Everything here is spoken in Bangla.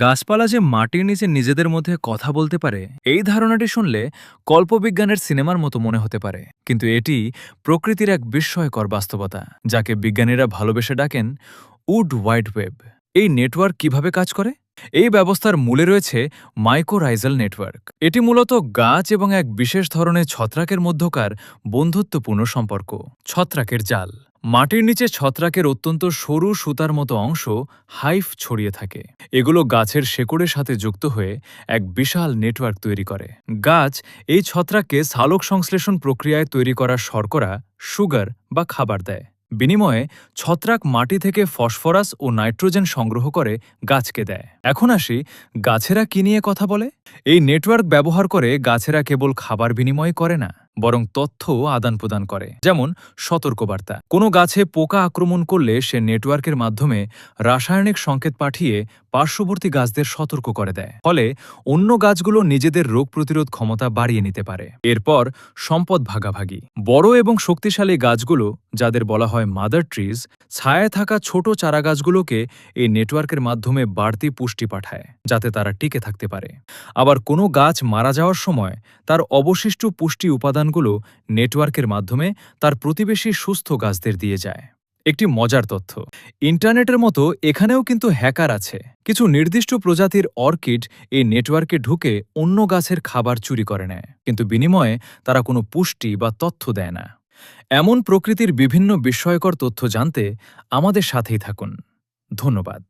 গাছপালা যে মাটির নিচে নিজেদের মধ্যে কথা বলতে পারে এই ধারণাটি শুনলে কল্পবিজ্ঞানের সিনেমার মতো মনে হতে পারে, কিন্তু এটি প্রকৃতির এক বিস্ময়কর বাস্তবতা, যাকে বিজ্ঞানীরা ভালোবেসে ডাকেন উড ওয়াইড ওয়েব। এই নেটওয়ার্ক কিভাবে কাজ করে? এই ব্যবস্থার মূলে রয়েছে মাইকোরাইজাল নেটওয়ার্ক। এটি মূলত গাছ এবং এক বিশেষ ধরনের ছত্রাকের মধ্যকার বন্ধুত্বপূর্ণ সম্পর্ক। ছত্রাকের জাল। মাটির নিচে ছত্রাকের অত্যন্ত সরু সুতার মতো অংশ হাইফ ছড়িয়ে থাকে। এগুলো গাছের শেকড়ের সাথে যুক্ত হয়ে এক বিশাল নেটওয়ার্ক তৈরি করে। গাছ এই ছত্রাককে সালোক সংশ্লেষণ প্রক্রিয়ায় তৈরি করা শর্করা, সুগার বা খাবার দেয়। বিনিময়ে ছত্রাক মাটি থেকে ফসফরাস ও নাইট্রোজেন সংগ্রহ করে গাছকে দেয়। এখন আসি, গাছেরা কি নিয়ে কথা বলে? এই নেটওয়ার্ক ব্যবহার করে গাছেরা কেবল খাবার বিনিময় করে না, বরং তথ্য আদান প্রদান করে। যেমন সতর্কবার্তা। কোনো গাছে পোকা আক্রমণ করলে সে নেটওয়ার্কের মাধ্যমে রাসায়নিক সংকেত পাঠিয়ে পার্শ্ববর্তী গাছদের সতর্ক করে দেয়। ফলে অন্য গাছগুলো নিজেদের রোগ প্রতিরোধ ক্ষমতা বাড়িয়ে নিতে পারে। এরপর সম্পদ ভাগাভাগি। বড় এবং শক্তিশালী গাছগুলো, যাদের বলা হয় মাদার ট্রিজ, ছায়ায় থাকা ছোট চারাগাছগুলোকে এই নেটওয়ার্কের মাধ্যমে বাড়তি পুষ্টি পাঠায়, যাতে তারা টিকে থাকতে পারে। আবার কোনো গাছ মারা যাওয়ার সময় তার অবশিষ্ট পুষ্টি উপাদানগুলো নেটওয়ার্কের মাধ্যমে তার প্রতিবেশী সুস্থ গাছদের দিয়ে যায়। একটি মজার তথ্য, ইন্টারনেটের মতো এখানেও কিন্তু হ্যাকার আছে। কিছু নির্দিষ্ট প্রজাতির অর্কিড এই নেটওয়ার্কে ঢুকে অন্য গাছের খাবার চুরি করে নেয়, কিন্তু বিনিময়ে তারা কোনো পুষ্টি বা তথ্য দেয় না। এমন প্রকৃতির বিভিন্ন বিস্ময়কর তথ্য জানতে আমাদের সাথেই থাকুন। ধন্যবাদ।